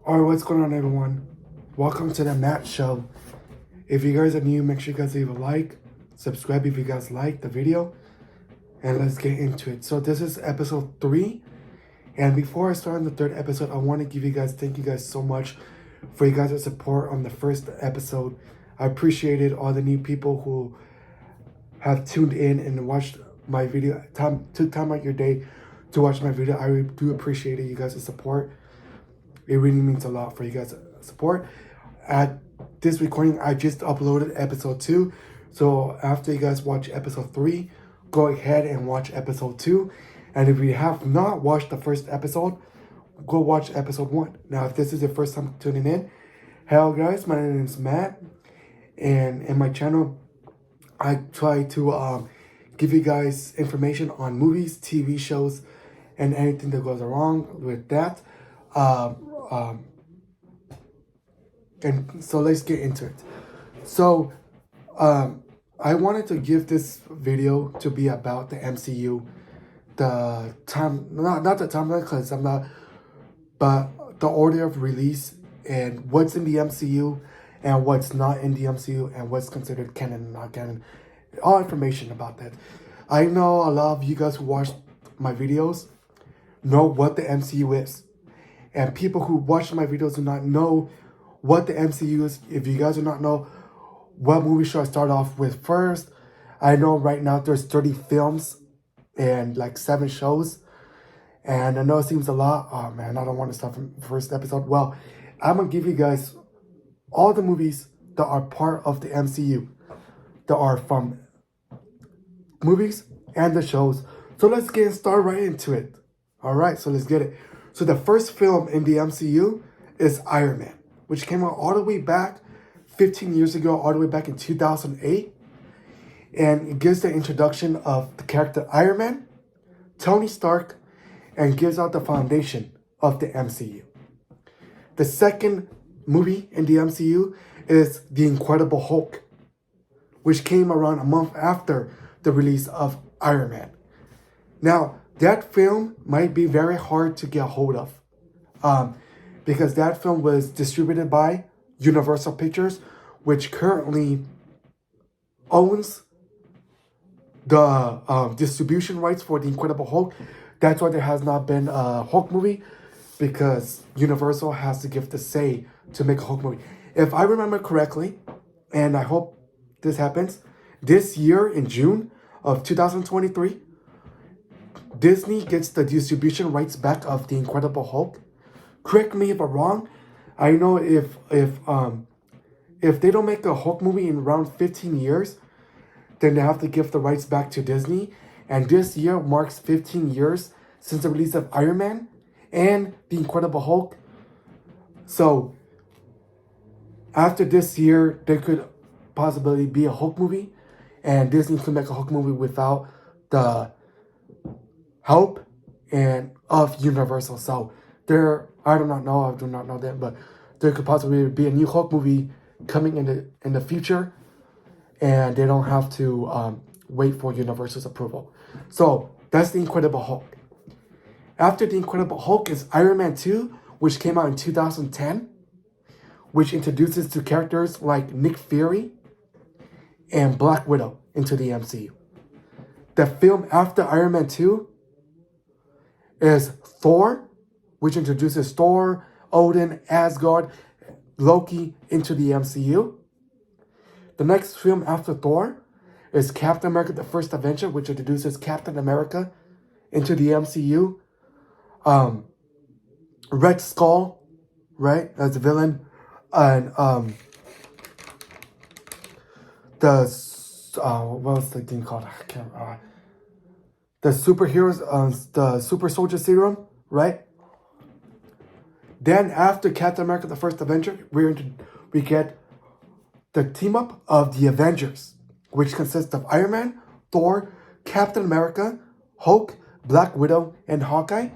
Alright, what's going on, everyone? Welcome to the Matt Show. If you guys are new, make sure you guys leave a like, subscribe if you guys like the video, and let's get into it. So this is episode 3, and before I start on the third episode, I want to thank you guys so much for you guys' support on the first episode. I appreciated all the new people who have tuned in and watched my video, took time out your day to watch my video. I do appreciate it, you guys' support. It really means a lot for you guys' support. At this recording, I just uploaded episode 2. So after you guys watch episode 3, go ahead and watch episode 2. And if you have not watched the first episode, go watch episode 1. Now, if this is your first time tuning in, hello guys, my name is Matt. And in my channel, I try to give you guys information on movies, TV shows, and anything that goes wrong with that. And so let's get into it. So I wanted to give this video to be about the MCU, the time, not the timeline, because I'm not, but the order of release and what's in the MCU and what's not in the MCU and what's considered canon and not canon. All information about that. I know a lot of you guys who watch my videos know what the MCU is. And people who watch my videos do not know what the MCU is. If you guys do not know, what movie should I start off with first? I know right now there's 30 films and like 7 shows. And I know it seems a lot. Oh man, I don't want to start from the first episode. Well, I'm going to give you guys all the movies that are part of the MCU. That are from movies and the shows. So let's get started right into it. Alright, so let's get it. So the first film in the MCU is Iron Man, which came out all the way back 15 years ago, all the way back in 2008. And it gives the introduction of the character Iron Man, Tony Stark, and gives out the foundation of the MCU. The second movie in the MCU is The Incredible Hulk, which came around a month after the release of Iron Man. Now, that film might be very hard to get a hold of because that film was distributed by Universal Pictures, which currently owns the distribution rights for The Incredible Hulk. That's why there has not been a Hulk movie, because Universal has to give the say to make a Hulk movie. If I remember correctly, and I hope this happens, this year in June of 2023, Disney gets the distribution rights back of The Incredible Hulk. Correct me if I'm wrong. I know if they don't make a Hulk movie in around 15 years, then they have to give the rights back to Disney. And this year marks 15 years since the release of Iron Man and The Incredible Hulk. So after this year, there could possibly be a Hulk movie, and Disney could make a Hulk movie without the help and of Universal. So I do not know that, but there could possibly be a new Hulk movie coming in the future, and they don't have to wait for Universal's approval. So that's The Incredible Hulk. After The Incredible Hulk is Iron Man 2, which came out in 2010, which introduces two characters like Nick Fury and Black Widow into the MCU. The film after Iron Man 2 is Thor, which introduces Thor, Odin, Asgard, Loki into the MCU. The next film after Thor is Captain America: The First Avenger, which introduces Captain America into the MCU. Red Skull, right, as the villain, and what was the thing called? I can't. The superheroes, the super soldier serum, right? Then after Captain America: The First Avenger, we get the team up of the Avengers, which consists of Iron Man, Thor, Captain America, Hulk, Black Widow, and Hawkeye.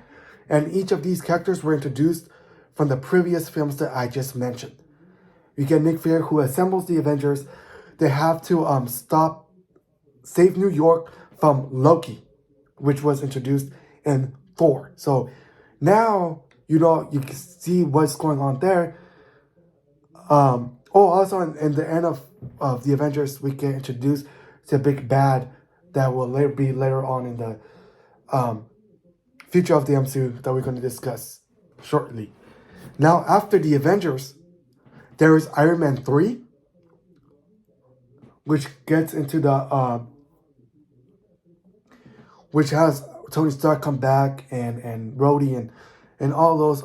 And each of these characters were introduced from the previous films that I just mentioned. You get Nick Fury, who assembles the Avengers. They have to save New York from Loki, which was introduced in Thor. So now you know, you can see what's going on there. Also in the end of the Avengers, we get introduced to a big bad that will be later on in the future of the MCU that we're going to discuss shortly. Now, after the Avengers, there is Iron Man 3, which gets into the which has Tony Stark come back and Rhodey and all those.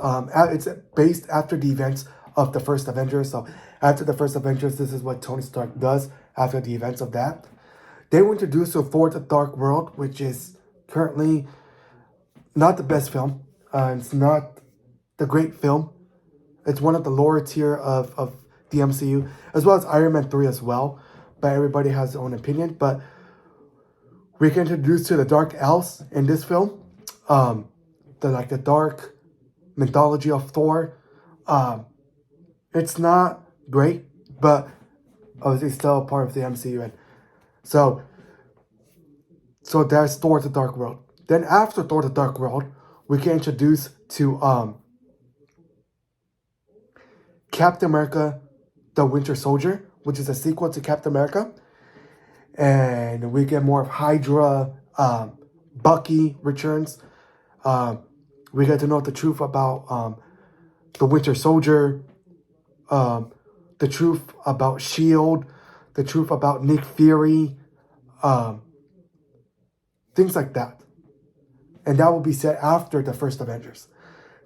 It's based after the events of the first Avengers. So after the first Avengers, this is what Tony Stark does after the events of that. They were introduced to Thor: The Dark World, which is currently not the best film. It's not the great film. It's one of the lower tier of the MCU, as well as Iron Man 3 as well. But everybody has their own opinion. But we get introduced to the Dark Elves in this film. The dark mythology of Thor. It's not great, but obviously still a part of the MCU. And so that's Thor: The Dark World. Then after Thor: The Dark World, we get introduced to Captain America: The Winter Soldier, which is a sequel to Captain America. And we get more of Hydra. Bucky returns. We get to know the truth about the Winter Soldier, the truth about S.H.I.E.L.D., the truth about Nick Fury, things like that. And that will be said after the first Avengers.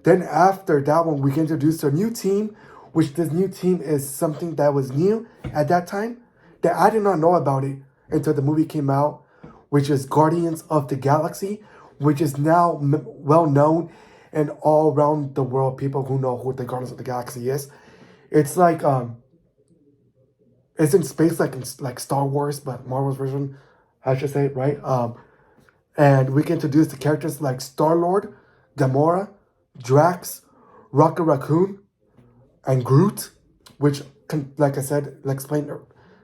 Then after that one, we get introduced to a new team, which this new team is something that was new at that time, that I did not know about it until the movie came out, which is Guardians of the Galaxy, which is now well known and all around the world, people who know who the Guardians of the Galaxy is. It's like it's in space, like Star Wars, but Marvel's version, I should say, right? And we can introduce the characters like Star-Lord, Gamora, Drax, Rocket Raccoon, and Groot, which, like I said, like explained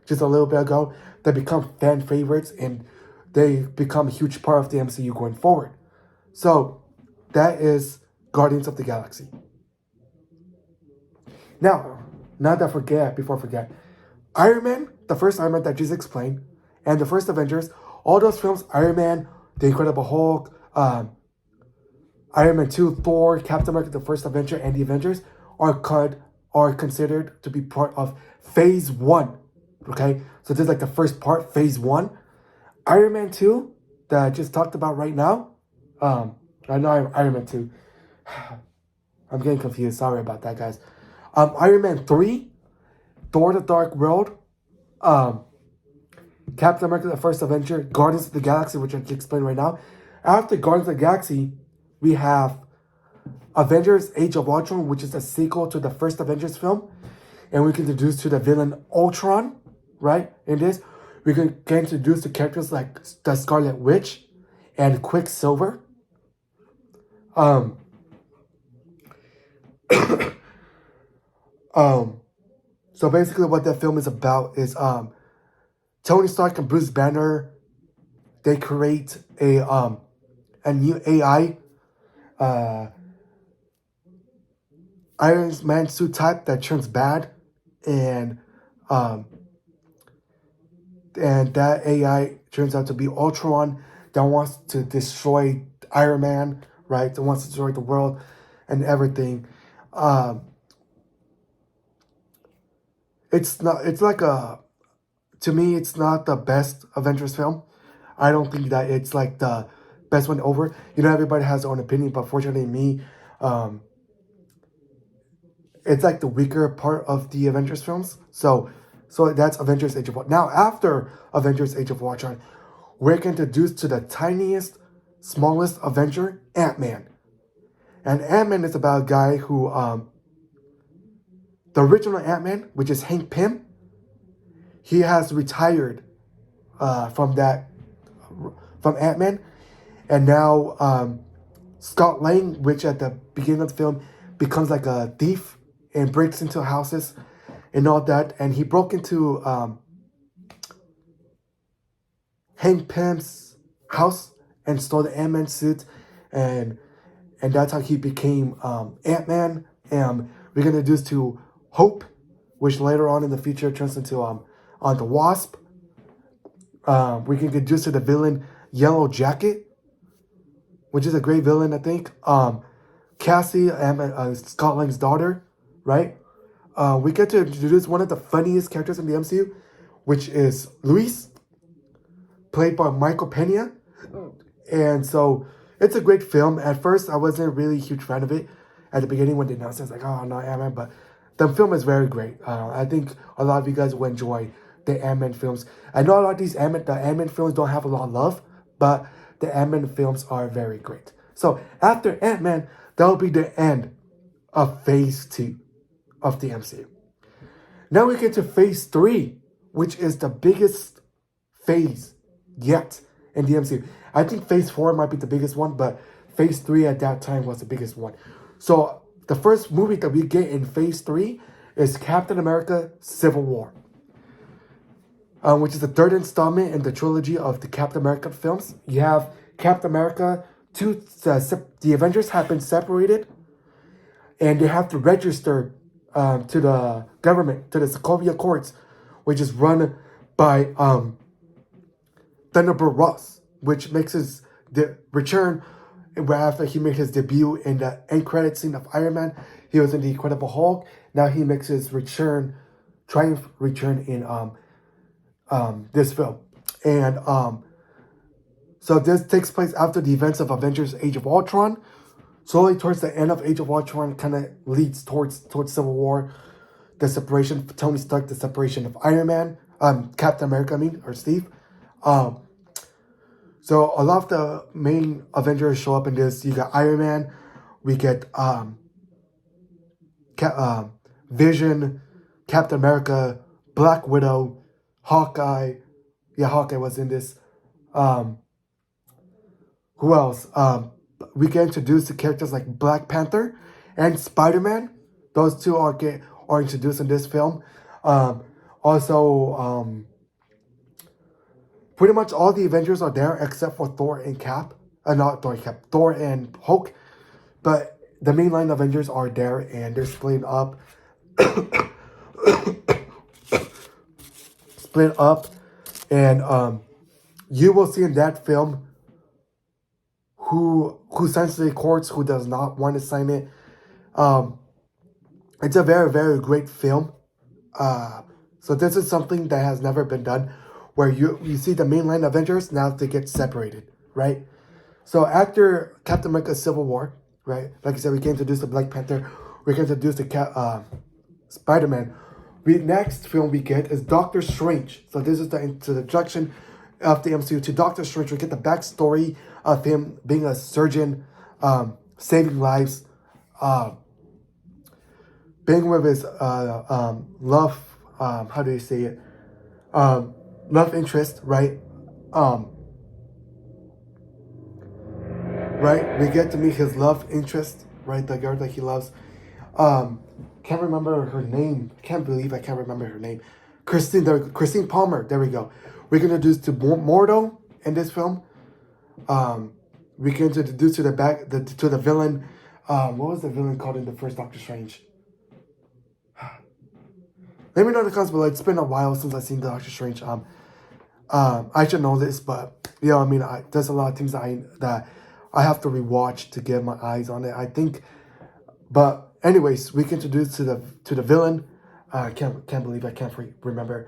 just a little bit ago, they become fan favorites and they become a huge part of the MCU going forward. So that is Guardians of the Galaxy. Now, before I forget, Iron Man, the first Iron Man that just explained, and the first Avengers, all those films, Iron Man, The Incredible Hulk, Iron Man 2, Thor, Captain America, the first Avenger, and the Avengers are considered to be part of Phase 1. Okay? So this is like the first part, Phase 1. Iron Man 2, that I just talked about right now. I know Iron Man 2. I'm getting confused. Sorry about that, guys. Iron Man 3, Thor: The Dark World, Captain America: The First Avenger, Guardians of the Galaxy, which I can explain right now. After Guardians of the Galaxy, we have Avengers: Age of Ultron, which is a sequel to the first Avengers film. And we can introduce to the villain Ultron, right? In this, we can get introduced to characters like the Scarlet Witch and Quicksilver. So basically what that film is about is Tony Stark and Bruce Banner, they create a new AI Iron Man suit type that turns bad, and that AI turns out to be Ultron that wants to destroy Iron Man, right? That wants to destroy the world and everything. It's to me, it's not the best Avengers film. I don't think that it's like the best one over. You know, everybody has their own opinion, but fortunately me, it's like the weaker part of the Avengers films. So that's Avengers: Age of Ultron. Now, after Avengers: Age of Ultron, we're introduced to the tiniest, smallest Avenger, Ant-Man. And Ant-Man is about a guy who, the original Ant-Man, which is Hank Pym, he has retired from Ant-Man. And now Scott Lang, which at the beginning of the film becomes like a thief and breaks into houses and all that. And he broke into Hank Pym's house and stole the Ant-Man suit and and that's how he became Ant-Man. And we're gonna introduce to Hope, which later on in the future turns into on the Wasp. We can introduce to the villain Yellow Jacket, which is a great villain, I think. Cassie, Scott Lang's daughter, right? We get to introduce one of the funniest characters in the MCU, which is Luis, played by Michael Pena. And so it's a great film. At first, I wasn't really a huge fan of it. At the beginning, when they announced it, I was like, oh, no, Ant-Man. But the film is very great. I think a lot of you guys will enjoy the Ant-Man films. I know a lot of the Ant-Man films don't have a lot of love, but the Ant-Man films are very great. So after Ant-Man, that will be the end of Phase 2 of the MCU. Now we get to Phase 3, which is the biggest phase yet in the MCU. I think Phase 4 might be the biggest one, but Phase 3 at that time was the biggest one. So the first movie that we get in Phase 3 is Captain America Civil War, which is the third installment in the trilogy of the Captain America films. You have Captain America, the Avengers have been separated, and they have to register to the government, to the Sokovia courts, which is run by Thunderbolt Ross, which makes his return after he made his debut in the end credit scene of Iron Man. He was in the Incredible Hulk. Now he makes his triumph return in this film. And so this takes place after the events of Avengers Age of Ultron. Slowly towards the end of Age of Ultron kind of leads towards Civil War. The separation of Tony Stark, the separation of Iron Man, Captain America, or Steve. So a lot of the main Avengers show up in this. You got Iron Man, we get Vision, Captain America, Black Widow, Hawkeye. Yeah, Hawkeye was in this. Who else? We get introduced to characters like Black Panther and Spider-Man. Those two are introduced in this film. Pretty much all the Avengers are there except for Thor and Cap. Not Thor and Cap, Thor and Hulk. But the mainline Avengers are there and they're split up. And you will see in that film who signs the courts, who does not want to sign it. It's a very, very great film. So this is something that has never been done, where you see the mainline Avengers, now they get separated, right? So after Captain America Civil War, right? Like I said, we can introduce the Black Panther, we can introduce the Spider-Man. Next film we get is Doctor Strange. So this is the introduction of the MCU to Doctor Strange. We get the backstory of him being a surgeon, saving lives, being with his love, how do you say it? Love interest, right? Right? We get to meet his love interest, right? The girl that he loves. Can't remember her name. Can't believe I can't remember her name. Christine Palmer. There we go. We're gonna introduce to Mordo in this film. We can introduce to the villain. What was the villain called in the first Doctor Strange? Let me know in the comments below. It's been a while since I've seen Doctor Strange. I should know this, but there's a lot of things that I have to rewatch to get my eyes on it, I think. But anyways, we can introduce to the villain. I can't believe I can't remember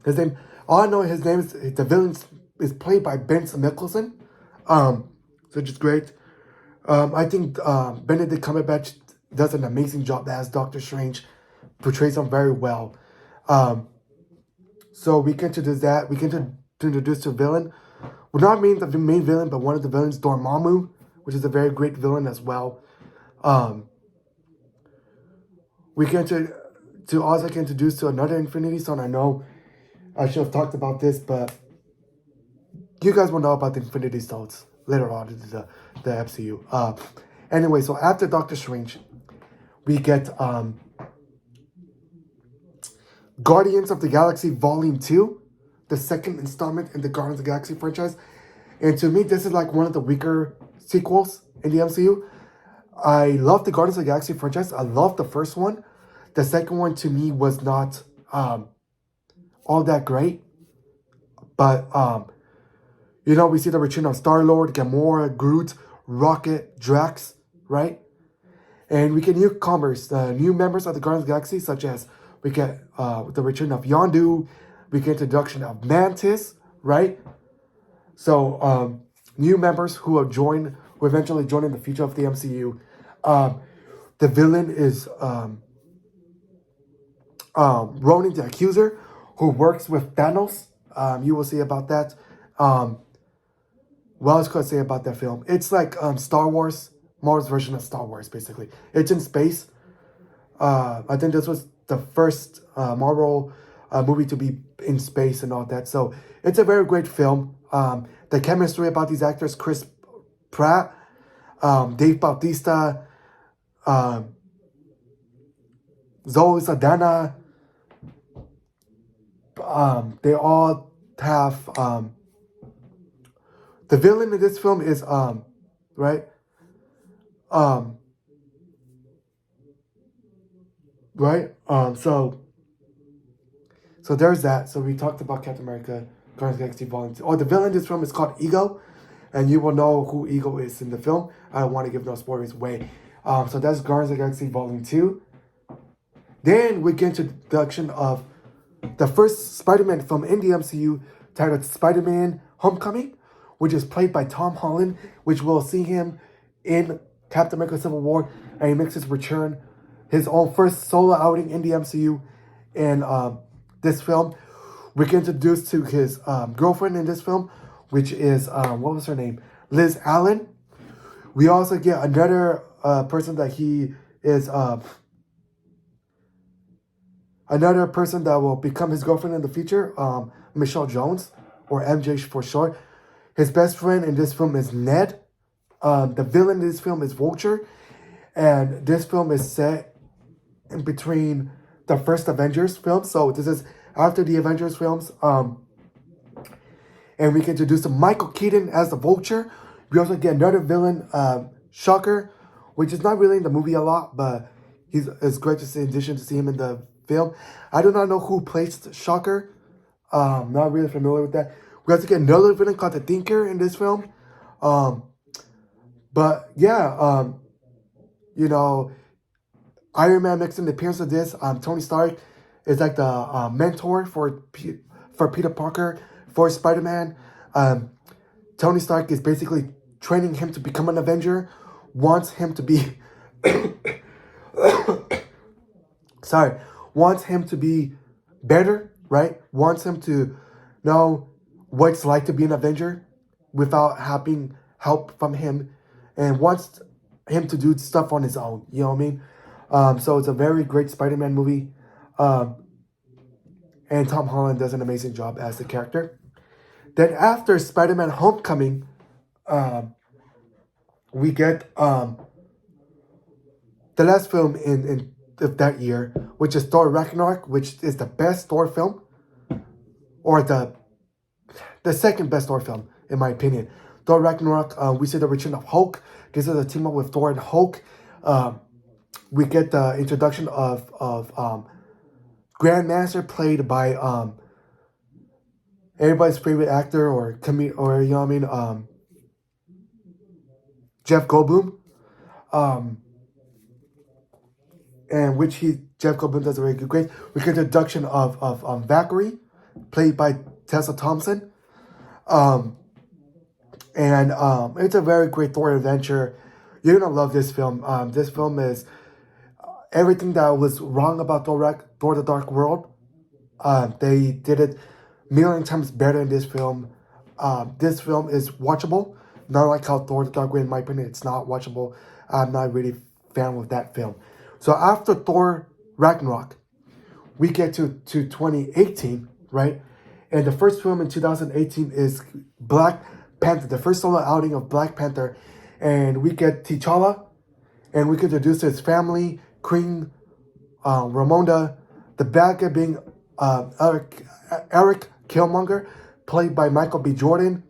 his name. All I know his name is the villain is played by Ben Mickelson, which is great. I think Benedict Cumberbatch does an amazing job as Doctor Strange, portrays him very well. So we can introduce that. We can introduce to a villain. Well, not mean the main villain, but one of the villains, Dormammu, which is a very great villain as well. We can also introduce to another Infinity Stone. I know I should have talked about this, but you guys will know about the Infinity Stones later on in the MCU. Anyway, so after Doctor Strange, we get Guardians of the Galaxy Volume 2, the second installment in the Guardians of the Galaxy franchise. And to me, this is like one of the weaker sequels in the MCU. I love the Guardians of the Galaxy franchise. I love the first one. The second one to me was not all that great. But, we see the return of Star-Lord, Gamora, Groot, Rocket, Drax, right? And we get newcomers, new members of the Guardians of the Galaxy, such as we get the return of Yondu, we get introduction of Mantis, right? So new members who eventually join in the future of the MCU. The villain is Ronan the Accuser, who works with Thanos. You will see about that. What else could I say about that film? It's like Star Wars, Marvel's version of Star Wars, basically. It's in space. I think this was the first Marvel movie to be in space and all that. So it's a very great film. The chemistry about these actors, Chris Pratt, Dave Bautista, Zoe Saldana, they all have the villain in this film is right so there's that. So we talked about Captain America, Guardians of the Galaxy Volume 2. The villain in this film is called Ego, and you will know who Ego is in the film. I don't want to give no spoilers away. So that's Guardians of the Galaxy Volume 2. Then we get introduction of the first Spider-Man film in the MCU, titled Spider-Man Homecoming, which is played by Tom Holland, which we'll see him in Captain America Civil War, and he makes his return, his own first solo outing in the MCU in this film. We get introduced to his girlfriend in this film, which is, what was her name? Liz Allen. We also get another person that he is... another person that will become his girlfriend in the future, Michelle Jones, or MJ for short. His best friend in this film is Ned. The villain in this film is Vulture. And this film is set in between the first Avengers film. So this is after the Avengers films. And we get introduced to Michael Keaton as the Vulture. We also get another villain, Shocker, which is not really in the movie a lot, but it's great to see, in addition to see him in the film. I do not know who plays Shocker. Not really familiar with that. We also get another villain called the Thinker in this film. But yeah, Iron Man makes an appearance of this. Tony Stark is like the mentor for Peter Parker for Spider-Man. Tony Stark is basically training him to become an Avenger. Wants him to be wants him to be better, right? Wants him to know what it's like to be an Avenger without having help from him, and wants him to do stuff on his own. You know what I mean? So it's a very great Spider-Man movie. And Tom Holland does an amazing job as the character. Then after Spider-Man Homecoming, we get the last film in that year, which is Thor Ragnarok, which is the best Thor film, or the second best Thor film, in my opinion. Thor Ragnarok, we see the return of Hulk. This is a team up with Thor and Hulk. We get the introduction of Grandmaster, played by everybody's favorite actor or Jeff Goldblum. And Jeff Goldblum does a very good grade. We get the introduction of Valkyrie, played by Tessa Thompson. And it's a very great Thor adventure. You're gonna love this film. This film is everything that was wrong about Thor: The Dark World. They did it a million times better in this film. This film is watchable. Not like how Thor: The Dark World, in my opinion, it's not watchable. I'm not really a fan of that film. So after Thor Ragnarok, we get to 2018, right? And the first film in 2018 is Black Panther, the first solo outing of Black Panther. And we get T'Challa, and we get introduced to his family, Queen Ramonda, the bad guy being Eric Killmonger, played by Michael B. Jordan.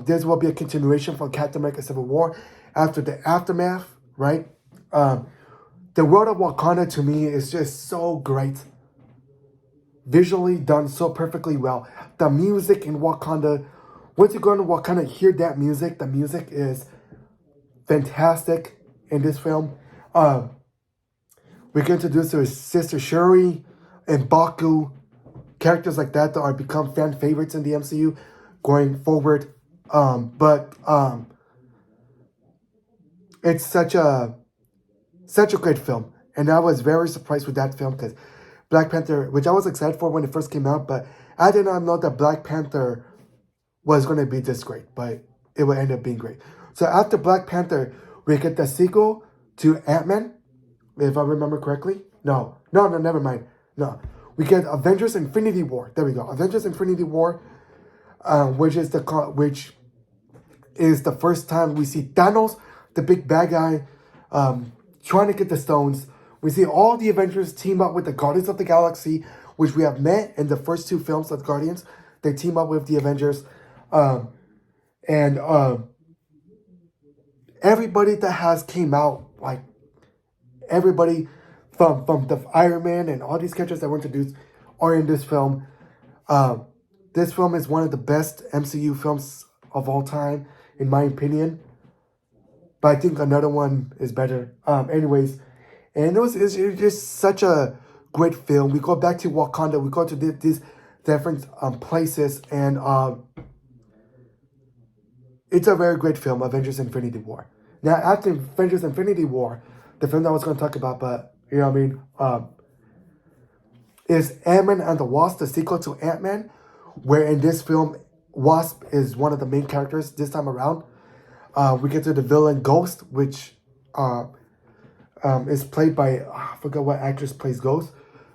This will be a continuation from Captain America Civil War after the aftermath right? The world of Wakanda to me is just so great. Visually done so perfectly well. The music in Wakanda, once you go into Wakanda, hear that music. The music is fantastic in this film. We get introduced to his sister Shuri and Baku, characters like that are become fan favorites in the MCU going forward. But it's such a great film, and I was very surprised with that film because Black Panther, which I was excited for when it first came out, but I did not know that Black Panther was going to be this great, but it would end up being great. So after Black Panther, we get the sequel to Ant-Man, if I remember correctly. No, never mind. No, we get Avengers Infinity War. There we go. Avengers Infinity War, which is the first time we see Thanos, the big bad guy, trying to get the stones. We see all the Avengers team up with the Guardians of the Galaxy, which we have met in the first two films of Guardians. They team up with the Avengers. And everybody that has came out, like everybody from the Ironman and all these characters that were introduced are in this film. This film is one of the best MCU films of all time, in my opinion. But I think another one is better. Anyways, and it's just such a great film. We go back to Wakanda. We go to these different places, and it's a very great film, Avengers Infinity War. Now, after Avengers Infinity War, the film that I was going to talk about, but, you know what I mean, is Ant-Man and the Wasp, the sequel to Ant-Man, where in this film, Wasp is one of the main characters this time around. We get to the villain Ghost, which is played by, I forgot what actress plays Ghost.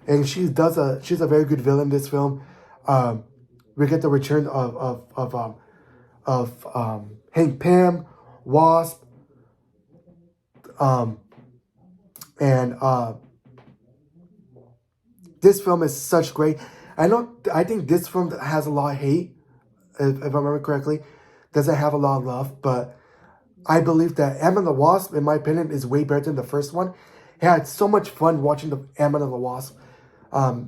And she's a very good villain in this film. We get the return of Hank Pym, Wasp, and this film is such great. I think this film has a lot of hate, if I remember correctly. Doesn't have a lot of love, but I believe that Ant-Man and the Wasp, in my opinion, is way better than the first one. I had so much fun watching the Ant-Man and the Wasp.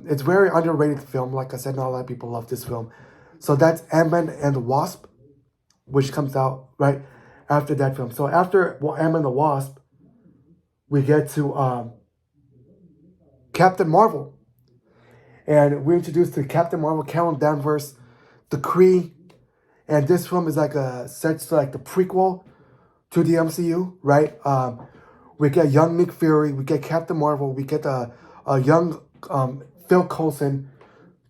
It's very underrated film. Like I said, not a lot of people love this film. So that's Ant-Man and the Wasp, which comes out right after that film. So after Ant-Man and the Wasp, we get to Captain Marvel. And we're introduced to Captain Marvel, Carol Danvers, the Kree. And this film is like the prequel to the MCU, right? We get young Nick Fury, we get Captain Marvel, we get a young Phil Coulson,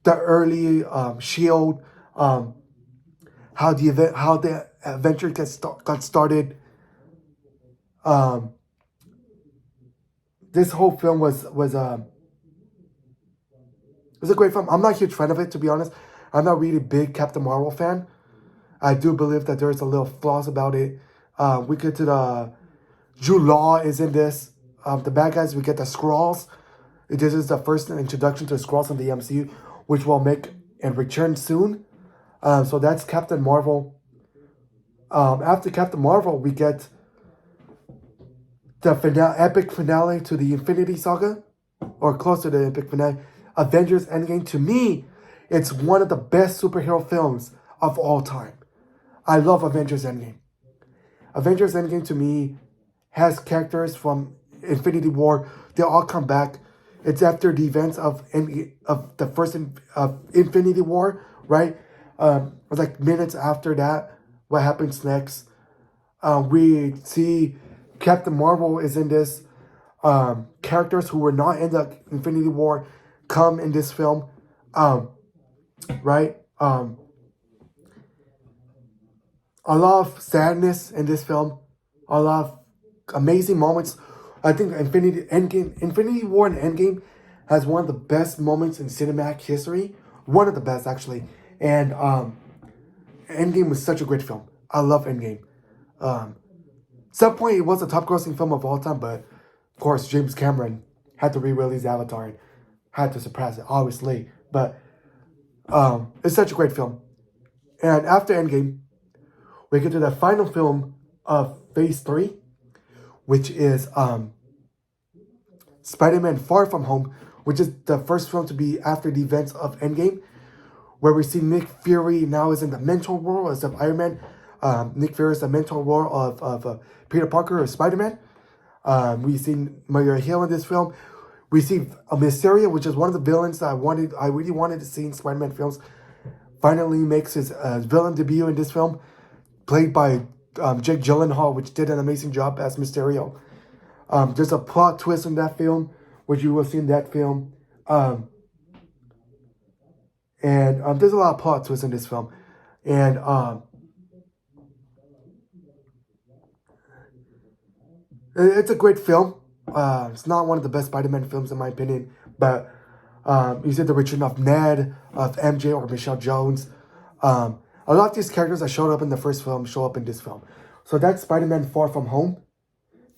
the early Shield, how the Avenger got started. This whole film was a great film. I'm not a huge fan of it, to be honest. I'm not really a big Captain Marvel fan. I do believe that there's a little flaws about it. We get to the Jude Law is in this. The bad guys, we get the Skrulls. This is the first introduction to the Skrulls in the MCU, which will make and return soon. So that's Captain Marvel. After Captain Marvel, we get the epic finale to the Infinity Saga, or close to the epic finale, Avengers Endgame. To me, it's one of the best superhero films of all time. I love Avengers Endgame. Avengers Endgame to me has characters from Infinity War. They all come back. It's after the events of the first Infinity War, right? Like minutes after that, what happens next? We see Captain Marvel is in this. Characters who were not in the Infinity War come in this film, right? A lot of sadness in this film, a lot of amazing moments. I think Infinity War and Endgame has one of the best moments in cinematic history. One of the best, actually. And Endgame was such a great film. I love Endgame. At some point, it was the top grossing film of all time, but of course, James Cameron had to re-release Avatar and had to surpass it, obviously. But it's such a great film. And after Endgame, we get to the final film of Phase 3, which is Spider-Man Far From Home, which is the first film to be after the events of Endgame, where we see Nick Fury now is in the mental role as of Iron Man. Nick Fury is the mental role of Peter Parker or Spider-Man. We see Maria Hill in this film. We see a Mysterio, which is one of the villains that I really wanted to see in Spider-Man films. Finally makes his villain debut in this film, played by Jake Gyllenhaal, which did an amazing job as Mysterio. There's a plot twist in that film, which you will see in that film. And there's a lot of plot twists in this film. And it's a great film. It's not one of the best Spider-Man films in my opinion, but you see the return of Ned, of MJ or Michelle Jones. A lot of these characters that showed up in the first film show up in this film. So that's Spider-Man Far From Home.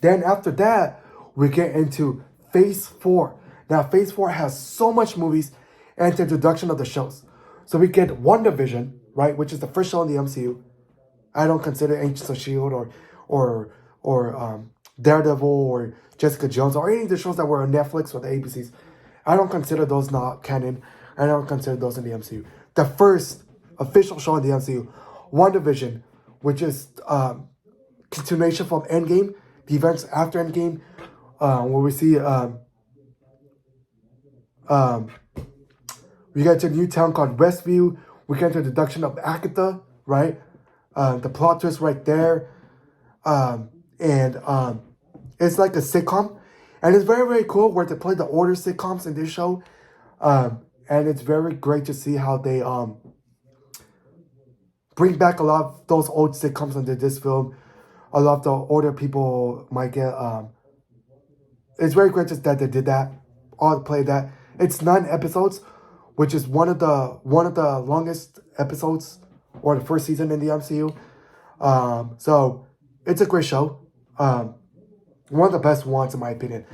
Then after that, we get into Phase 4. Now, Phase 4 has so much movies and the introduction of the shows. So we get WandaVision, right, which is the first show in the MCU. I don't consider Agents of S.H.I.E.L.D. or Daredevil or Jessica Jones or any of the shows that were on Netflix or the ABCs. I don't consider those not canon. I don't consider those in the MCU. The first official show in the MCU, WandaVision, which is continuation from Endgame, the events after Endgame, where we see we get to a new town called Westview. We get to the introduction of Agatha, right? The plot twist right there. It's like a sitcom. And it's very, very cool where they play the older sitcoms in this show. And it's very great to see how they bring back a lot of those old sitcoms into this film. A lot of the older people might get... it's very great just that they did that. All play that. It's 9 episodes, which is one of the longest episodes or the first season in the MCU. So it's a great show. One of the best ones in my opinion.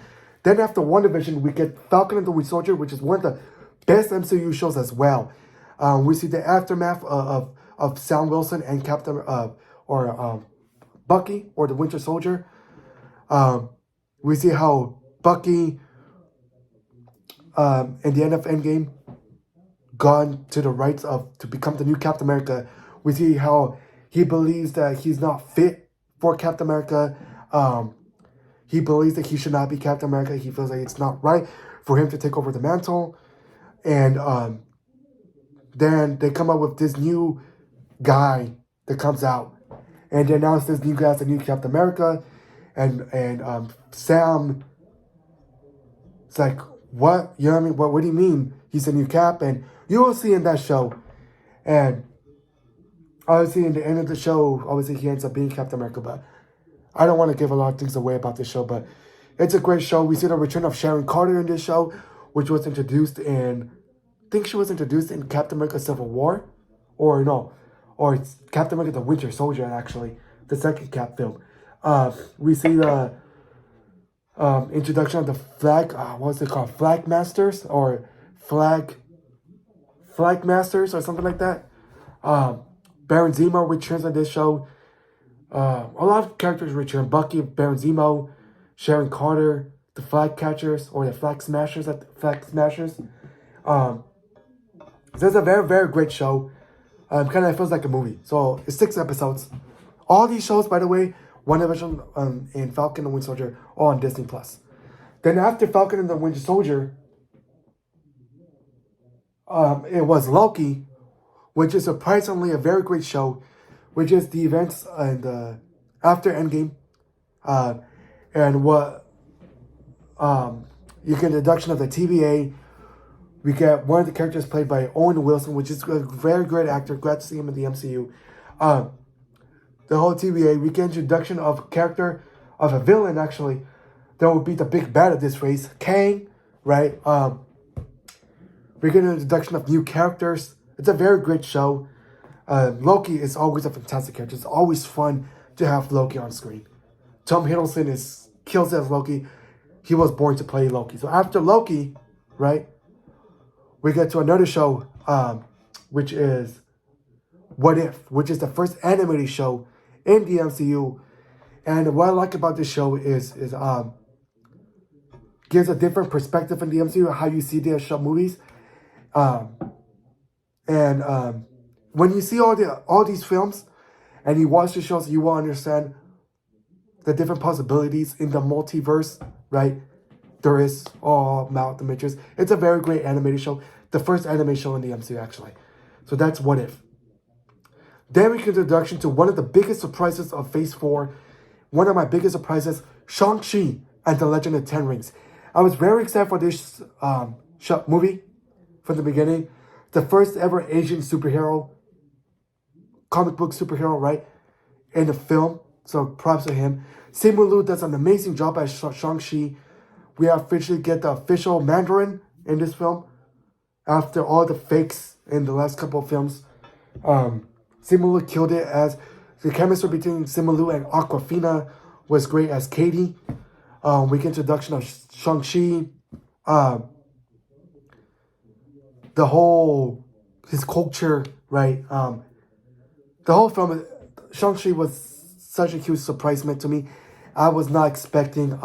Then after WandaVision, we get Falcon and the Winter Soldier, which is one of the best MCU shows as well. We see the aftermath of Sam Wilson and Captain Bucky or the Winter Soldier. We see how Bucky in the end of Endgame gone to the rights to become the new Captain America. We see how he believes that he's not fit for Captain America. He believes that he should not be Captain America. He feels like it's not right for him to take over the mantle. And then they come up with this new guy that comes out. And they announce this new guy's the new Captain America. And Sam, it's like, what? You know what I mean? What do you mean he's a new Cap? And you will see in that show. And obviously in the end of the show, obviously he ends up being Captain America. But I don't want to give a lot of things away about this show, but it's a great show. We see the return of Sharon Carter in this show, which was introduced in, I think she was introduced in Captain America Civil War, or no, or it's Captain America the Winter Soldier, actually, the second Cap film. We see the introduction of the what's it called? Flag Masters or Flag Masters or something like that. Baron Zemo returns on this show. A lot of characters return. Bucky, Baron Zemo, Sharon Carter, the Flag Catchers or the Flag Smashers. So it's a very, very great show. Kind of feels like a movie. So it's 6 episodes. All these shows, by the way, WandaVision and Falcon and the Winter Soldier, all on Disney+. Then after Falcon and the Winter Soldier, it was Loki, which is surprisingly a very great show, which is the events and after Endgame, and what you get the introduction of the TVA. We get one of the characters played by Owen Wilson, which is a very great actor. Glad to see him in the MCU. The whole TVA. We get introduction of a character of a villain actually that would be the big bad of this race, Kang. Right. We get an introduction of new characters. It's a very great show. Loki is always a fantastic character. It's always fun to have Loki on screen. Tom Hiddleston kills as Loki. He was born to play Loki. So after Loki, right, we get to another show, which is What If, which is the first animated show in the MCU. And what I like about this show is gives a different perspective in the MCU, how you see the show movies. Um, and when you see all these films and you watch the shows, you will understand the different possibilities in the multiverse, right? There is all amount of dimensions. It's a very great animated show. The first anime show in the MCU, actually. So that's What If. Then we get introduction to one of the biggest surprises of Phase 4. One of my biggest surprises, Shang-Chi and the Legend of Ten Rings. I was very excited for this movie from the beginning. The first ever Asian superhero, comic book superhero, right? In the film. So props to him. Simu Liu does an amazing job as Shang-Chi. We officially get the official Mandarin in this film. After all the fakes in the last couple of films. Simu Liu killed it as the chemistry between Simu Liu and Awkwafina was great as Katie. We get introduction of Shang-Chi. The whole, his culture, right? The whole film, Shang-Chi was such a huge surprisement to me. I was not expecting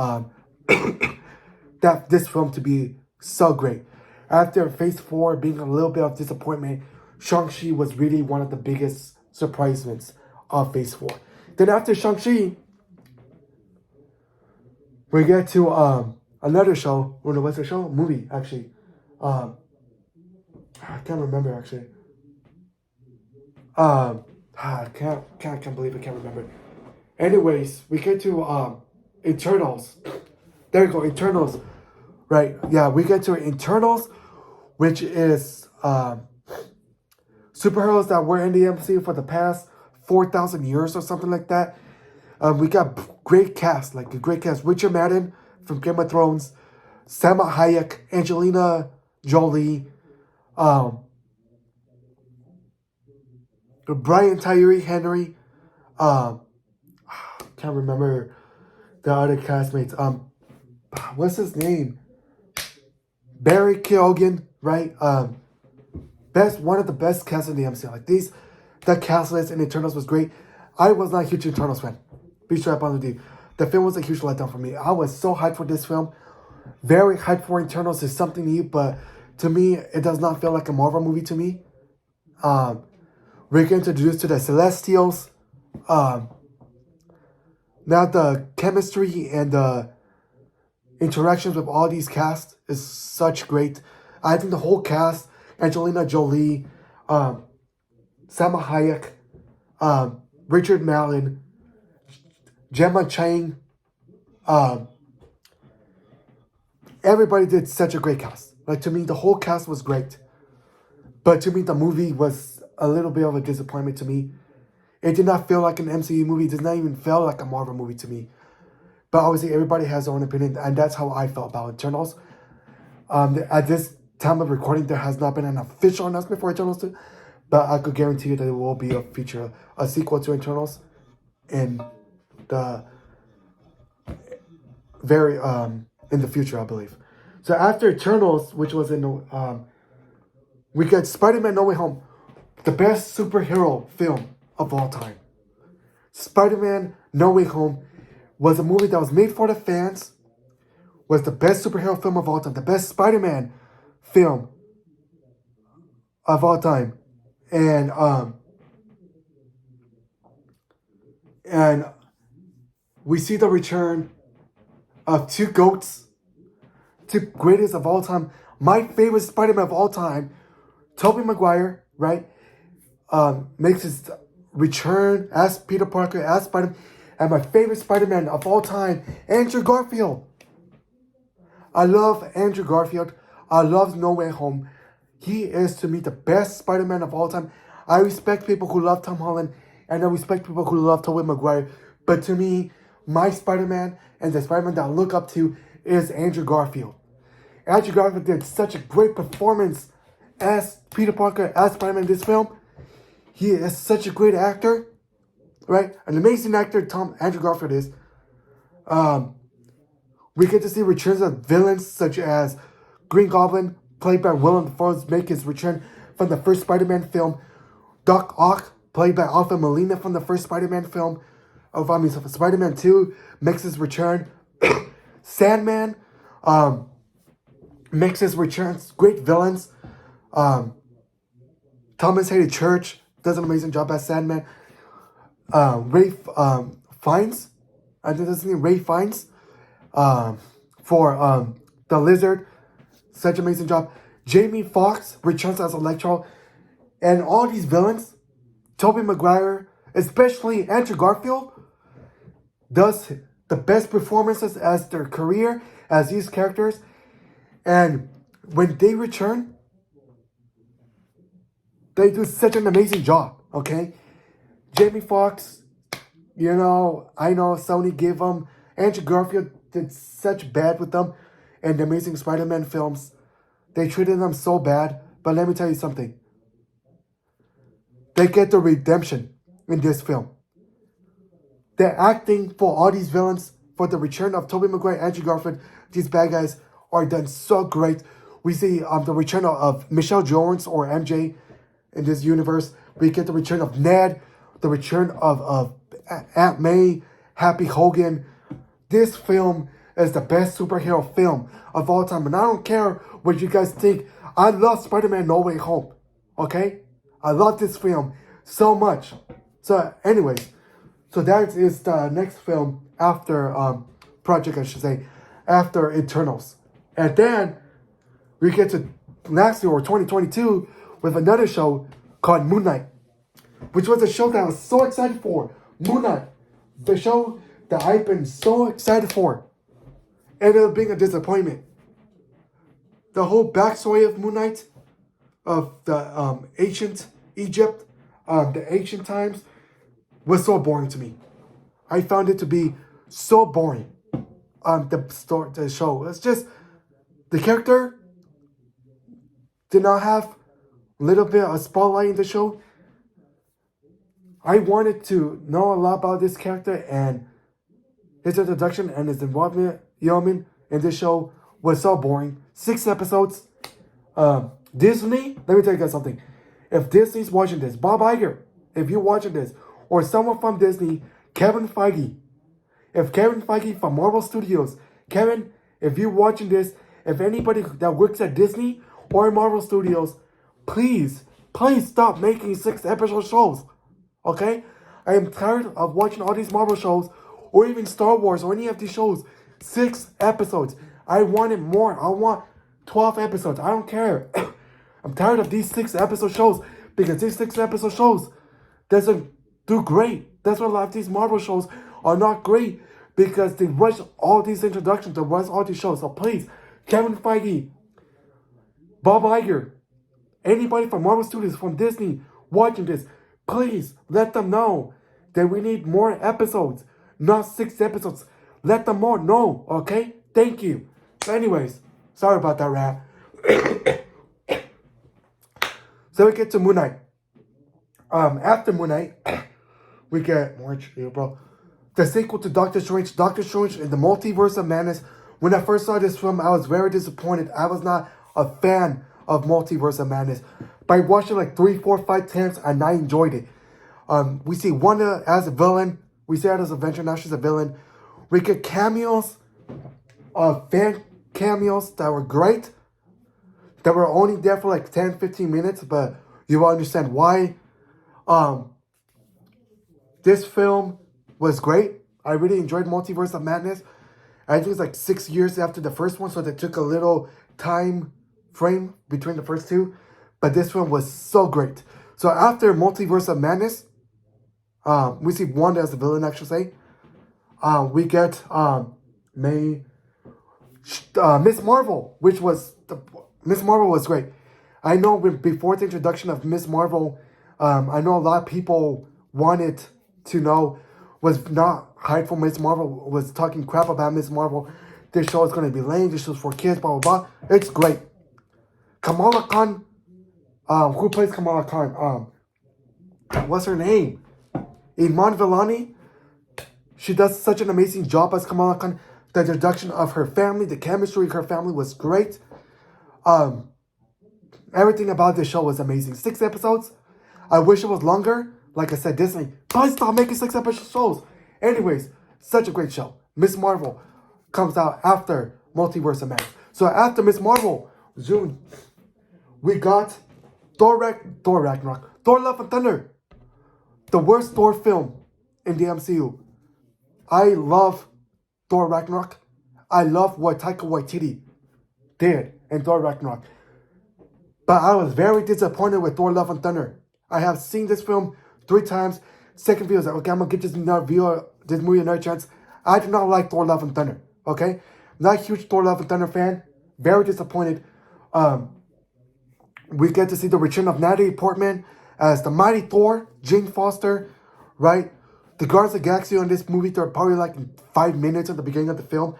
that this film to be so great. After Phase 4 being a little bit of disappointment, Shang-Chi was really one of the biggest surprisements of Phase 4. Then after Shang-Chi, we get to another show. Well, no, what's the show? Movie, actually. I can't remember, actually. I can't believe I can't remember. Anyways, we get to Eternals. There you go, Eternals. Right, yeah, we get to Eternals, which is superheroes that were in the MCU for the past 4,000 years or something like that. We got great cast, like a great cast. Richard Madden from Game of Thrones, Salma Hayek, Angelina Jolie, Brian Tyree Henry, can't remember the other castmates. What's his name? Barry Keoghan, right? One of the best casts in the MCU. Like the cast list in Eternals was great. I was not a huge Eternals fan. Be straight up on with you. The film was a huge letdown for me. I was so hyped for this film. Very hyped for Eternals. Is something new, but to me, it does not feel like a Marvel movie to me. We're getting introduced to the Celestials. Now the chemistry and the interactions with all these casts is such great. I think the whole cast, Angelina Jolie, Salma Hayek, Richard Madden, Gemma Chang, everybody did such a great cast. Like, to me, the whole cast was great. But to me, the movie was a little bit of a disappointment to me. It did not feel like an MCU movie. It does not even feel like a Marvel movie to me. But obviously, everybody has their own opinion, and that's how I felt about Eternals. At this time of recording, there has not been an official announcement for Eternals 2, but I could guarantee you that it will be a sequel to Eternals in the in the future, I believe. So after Eternals, which was we get Spider-Man No Way Home, the best superhero film of all time. Spider-Man No Way Home was a movie that was made for the fans, was the best superhero film of all time, the best Spider-Man film of all time. And we see the return of two GOATs, two greatest of all time. My favorite Spider-Man of all time, Tobey Maguire, right? Makes his return as Peter Parker, as Spider-Man. And my favorite Spider-Man of all time, Andrew Garfield. I love Andrew Garfield. I love No Way Home. He is, to me, the best Spider-Man of all time. I respect people who love Tom Holland, and I respect people who love Tobey Maguire. But to me, my Spider-Man and the Spider-Man that I look up to is Andrew Garfield. Andrew Garfield did such a great performance as Peter Parker, as Spider-Man in this film. He is such a great actor, right? An amazing actor, Andrew Garfield is. We get to see returns of villains such as Green Goblin, played by Willem Dafoe, make his return from the first Spider-Man film. Doc Ock, played by Alfred Molina from the first Spider-Man film. Spider-Man 2 makes his return. Sandman makes his returns. Great villains. Thomas Hayden Church does an amazing job as Sandman. Ray Fiennes, I think that's his name, Ray Fiennes, for the Lizard. Such an amazing job. Jamie Foxx returns as Electro. And all these villains, Tobey Maguire, especially Andrew Garfield, does the best performances as their career, as these characters. And when they return, they do such an amazing job, okay? Jamie Foxx, I know Sony gave him, Andrew Garfield did such bad with them in the Amazing Spider-Man films. They treated them so bad, but let me tell you something. They get the redemption in this film. The acting for all these villains, for the return of Tobey Maguire, Andrew Garfield, these bad guys are done so great. We see the return of Michelle Jones or MJ in this universe. We get the return of Ned, the return of Aunt May, Happy Hogan. This film is the best superhero film of all time. And I don't care what you guys think. I love Spider-Man No Way Home. Okay? I love this film so much. So anyways, so that is the next film after project, I should say, after Eternals. And then we get to last year or 2022 with another show called Moon Knight, which was a show that I was so excited for. Moon Knight, the show that I've been so excited for, ended up being a disappointment. The whole backstory of Moon Knight, of the ancient Egypt, the ancient times, was so boring to me. I found it to be so boring. The show, it's just the character did not have a little bit of spotlight in the show. I wanted to know a lot about this character, and his introduction and his involvement, in this show was so boring. 6 episodes. Disney, let me tell you guys something. If Disney's watching this, Bob Iger, if you're watching this, or someone from Disney, Kevin Feige, if Kevin Feige from Marvel Studios, Kevin, if you're watching this, if anybody that works at Disney or Marvel Studios, please stop making 6-episode shows. Okay? I am tired of watching all these Marvel shows, or even Star Wars, or any of these shows. 6 episodes. I wanted more. I want 12 episodes. I don't care. I'm tired of these 6-episode shows, because these 6-episode shows doesn't do great. That's why a lot of these Marvel shows are not great, because they rush all these introductions, they rush all these shows. So please, Kevin Feige, Bob Iger, anybody from Marvel Studios, from Disney watching this, please let them know that we need more episodes, not 6 episodes. Let them know, okay? Thank you. So anyways, sorry about that rant. So we get to Moon Knight. After Moon Knight, we get March, April, the sequel to Doctor Strange in the Multiverse of Madness. When I first saw this film, I was very disappointed. I was not a fan of Multiverse of Madness. But I watched it like 3, 4, 5 times, and I enjoyed it. We see Wanda as a villain. We see her as Avenger, now she's a villain. We get cameos, fan cameos that were great, that were only there for like 10, 15 minutes, but you will understand why. This film was great. I really enjoyed Multiverse of Madness. I think it's like 6 years after the first one, so they took a little time frame between the first two. But this film was so great. So after Multiverse of Madness, we see Wanda as the villain, I should say. We get Miss Marvel, Miss Marvel was great. I know before the introduction of Miss Marvel, I know a lot of people wanted to know, was not hyped for Miss Marvel, was talking crap about Miss Marvel. This show is going to be lame, this show's for kids, blah, blah, blah. It's great. Kamala Khan, who plays Kamala Khan? What's her name? Iman Vellani. She does such an amazing job as Kamala Khan. The introduction of her family, the chemistry of her family was great. Everything about this show was amazing. 6 episodes. I wish it was longer. Like I said, Disney, please stop making 6-episode shows. Anyways, such a great show. Miss Marvel comes out after Multiverse of Madness. So after Miss Marvel, June, we got Thor Ragnarok, Thor Love and Thunder, the worst Thor film in the MCU. I love Thor Ragnarok. I love what Taika Waititi did in Thor Ragnarok. But I was very disappointed with Thor Love and Thunder. I have seen this film 3 times. Second video, I was like, okay, I'm going to give this movie another chance. I do not like Thor Love and Thunder, okay? Not a huge Thor Love and Thunder fan. Very disappointed. We get to see the return of Natalie Portman as the mighty Thor, Jane Foster, right? The Guardians of the Galaxy in this movie, they're probably like 5 minutes at the beginning of the film.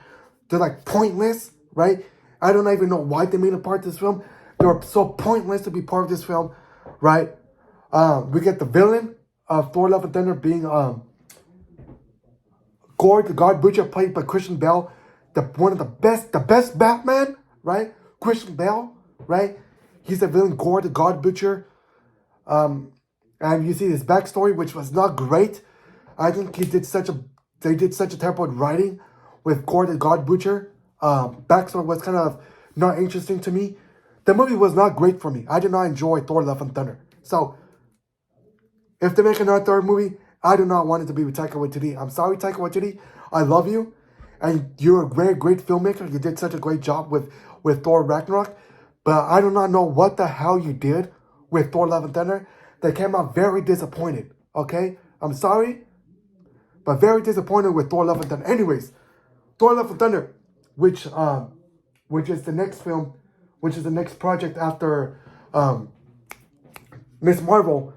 They're like pointless, right? I don't even know why they made a part of this film. They were so pointless to be part of this film, right? We get the villain of Thor Love and Thunder being Gore, the God Butcher, played by Christian Bale. One of the best Batman, right? Christian Bale, right? He's the villain, Gore, the God Butcher. And you see his backstory, which was not great. I think they did such a terrible writing with Gore, the God Butcher. Backstory was kind of not interesting to me. The movie was not great for me. I did not enjoy Thor Love and Thunder. So, if they make another Thor movie, I do not want it to be with Taika Waititi. I'm sorry, Taika Waititi. I love you. And you're a great filmmaker. You did such a great job with Thor Ragnarok. But I do not know what the hell you did with Thor Love and Thunder. They came out very disappointed. Okay? I'm sorry. But very disappointed with Thor Love and Thunder. Anyways, Thor Love and Thunder, which is the next film, which is the next project after Miss Marvel.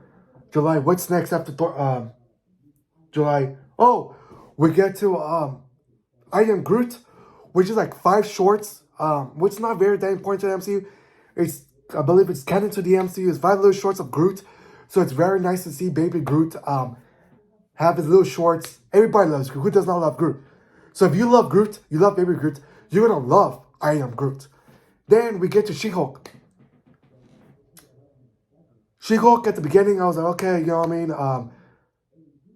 July. What's next after Thor? July. Oh, we get to I Am Groot, which is like 5 shorts, which is not very that important to the MCU. I believe it's canon to the MCU. It's 5 little shorts of Groot, so it's very nice to see Baby Groot have his little shorts. Everybody loves Groot. Who does not love Groot? So if you love Groot, you love Baby Groot, you're gonna love I Am Groot. Then we get to She-Hulk. She-Hulk at the beginning, I was like, okay, you know what I mean?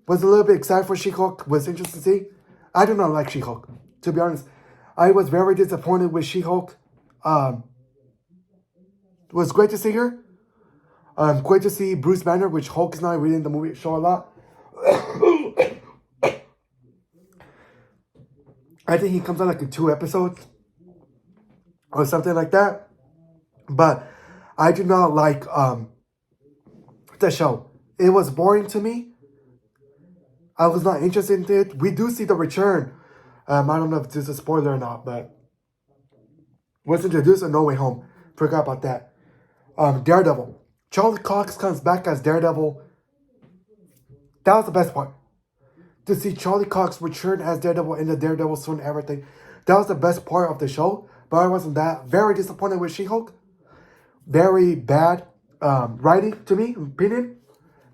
Was a little bit excited for She-Hulk. Was interested to see. I do not like She-Hulk, to be honest. I was very disappointed with She-Hulk. It was great to see her. Great to see Bruce Banner, which Hulk is not really in the movie show a lot. I think he comes out like in 2 episodes or something like that. But I do not like the show. It was boring to me. I was not interested in it. We do see the return. I don't know if this is a spoiler or not, but was introduced in No Way Home. Forgot about that. Daredevil. Charlie Cox comes back as Daredevil. That was the best part. To see Charlie Cox return as Daredevil in the Daredevil suit and everything. That was the best part of the show. But I wasn't that. Very disappointed with She-Hulk. Very bad writing to me, opinion.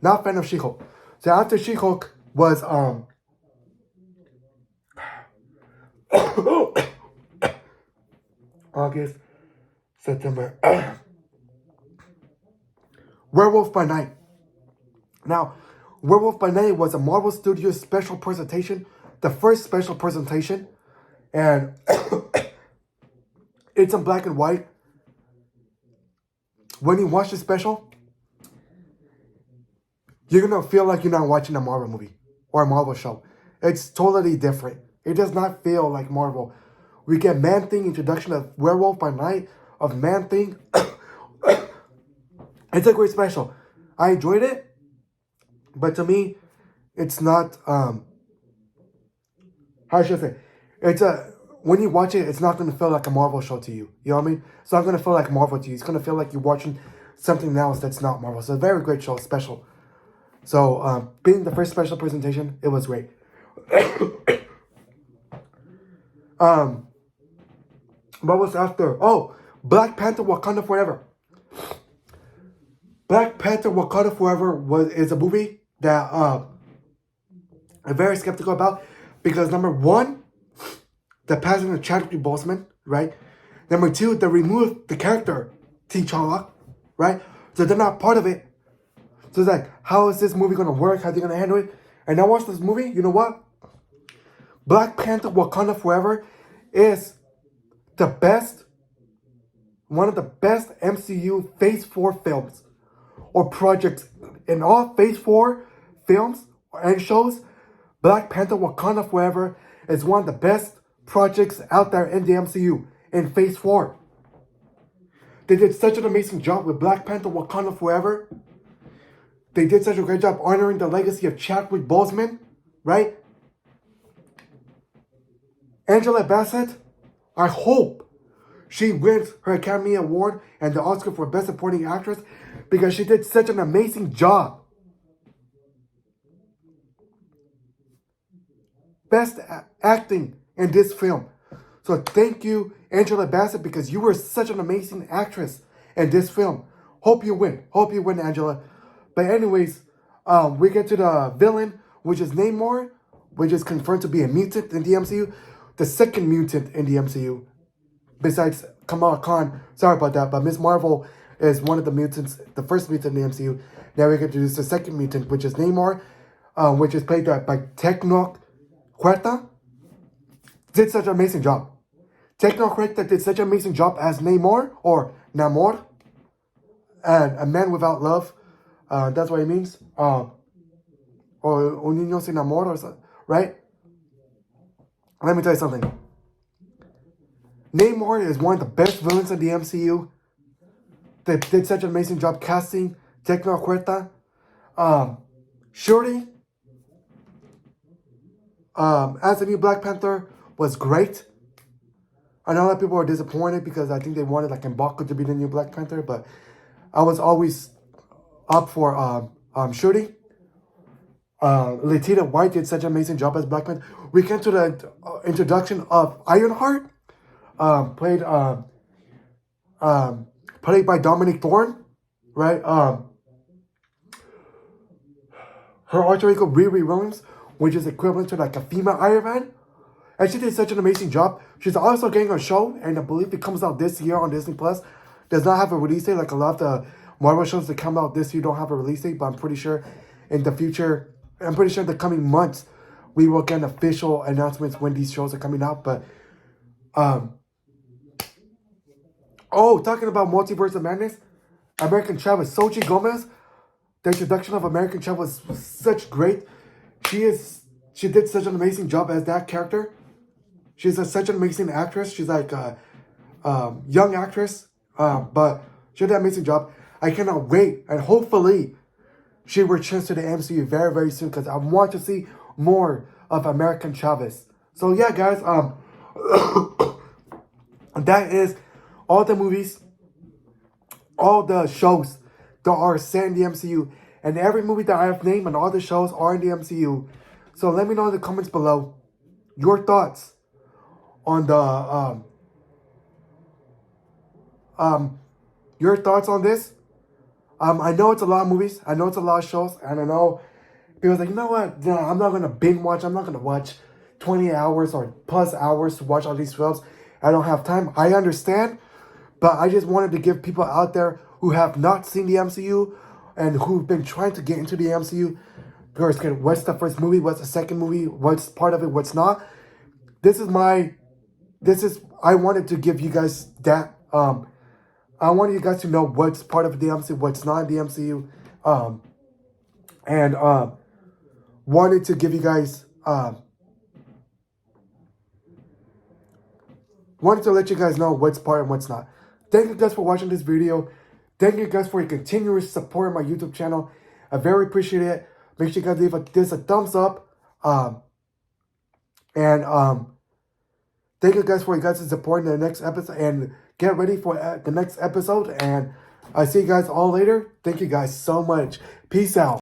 Not a fan of She-Hulk. So after She-Hulk was August, September. Werewolf by Night. Now, Werewolf by Night was a Marvel Studios special presentation, the first special presentation, and it's in black and white. When you watch the special, you're gonna feel like you're not watching a Marvel movie or a Marvel show. It's totally different. It does not feel like Marvel. We get Man-Thing, introduction of Werewolf by Night, of Man-Thing. It's a great special. I enjoyed it, but to me, it's not, how should I say? When you watch it, it's not going to feel like a Marvel show to you. You know what I mean? It's not going to feel like Marvel to you. It's going to feel like you're watching something else that's not Marvel. So, a very great show, special. So, being the first special presentation, it was great. What was after? Oh, Black Panther Wakanda Forever. Black Panther Wakanda Forever is a movie that I'm very skeptical about because number 1, the passing of Chadwick Boseman, right? Number 2, they removed the character T'Challa, right? So they're not part of it. So it's like, how is this movie gonna work? How are they gonna handle it? And I watched this movie. You know what? Black Panther Wakanda Forever is the best, one of the best MCU Phase 4 films or projects. In all Phase 4 films and shows, Black Panther Wakanda Forever is one of the best projects out there in the MCU in Phase 4. They did such an amazing job with Black Panther Wakanda Forever. They did such a great job honoring the legacy of Chadwick Boseman, right? Angela Bassett, I hope she wins her Academy Award and the Oscar for Best Supporting Actress because she did such an amazing job. Best acting in this film. So thank you, Angela Bassett, because you were such an amazing actress in this film. Hope you win. Hope you win, Angela. But anyways, we get to the villain, which is Namor, which is confirmed to be a mutant in the MCU. The second mutant in the MCU. Besides Kamala Khan. Sorry about that, but Ms. Marvel is one of the mutants, the first mutant in the MCU. Now we get to introduce the second mutant, which is Namor, which is played by Tecno Huerta. Did such an amazing job. Tecno Huerta did such an amazing job as Namor, or Namor, and a man without love. That's what it means. Or un niño sin amor, or something, right? Let me tell you something. Namor is one of the best villains in the MCU. They did such an amazing job casting Tecno Huerta. Shuri, as the new Black Panther, was great. I know a lot of people are disappointed because I think they wanted like M'Baku to be the new Black Panther, but I was always up for Shuri. Letitia White did such an amazing job as Black Panther. We came to the introduction of Ironheart, played by Dominic Thorne, right? Her alter ego Riri Williams, which is equivalent to like a female Iron Man, and she did such an amazing job. She's also getting a show, and I believe it comes out this year on Disney Plus. Does not have a release date, like a lot of the Marvel shows that come out this year don't have a release date, but I'm pretty sure in the future, I'm pretty sure in the coming months, we will get official announcements when these shows are coming out. But, talking about Multiverse of Madness, American Chavez, Xochitl Gomez, the introduction of American Chavez was such great. She did such an amazing job as that character. She's such an amazing actress. She's like a young actress, but she did an amazing job. I cannot wait, and hopefully she returns to the MCU very, very soon because I want to see more of American Chavez. So yeah, guys, that is all the movies, all the shows that are set in the MCU, and every movie that I have named and all the shows are in the MCU. So let me know in the comments below your thoughts on the your thoughts on this. I know it's a lot of movies. I know it's a lot of shows. And I know people like, you know what? No, I'm not going to binge watch. I'm not going to watch 20 hours or plus hours to watch all these films. I don't have time. I understand. But I just wanted to give people out there who have not seen the MCU and who've been trying to get into the MCU, what's the first movie? What's the second movie? What's part of it? What's not? I wanted to give you guys that. I wanted you guys to know what's part of the MCU, what's not in the MCU. And wanted to give you guys, wanted to let you guys know what's part and what's not. Thank you guys for watching this video. Thank you guys for your continuous support on my YouTube channel. I very appreciate it. Make sure you guys leave this a thumbs up. Thank you guys for your guys' support in the next episode. And get ready for the next episode. And I see you guys all later. Thank you guys so much. Peace out.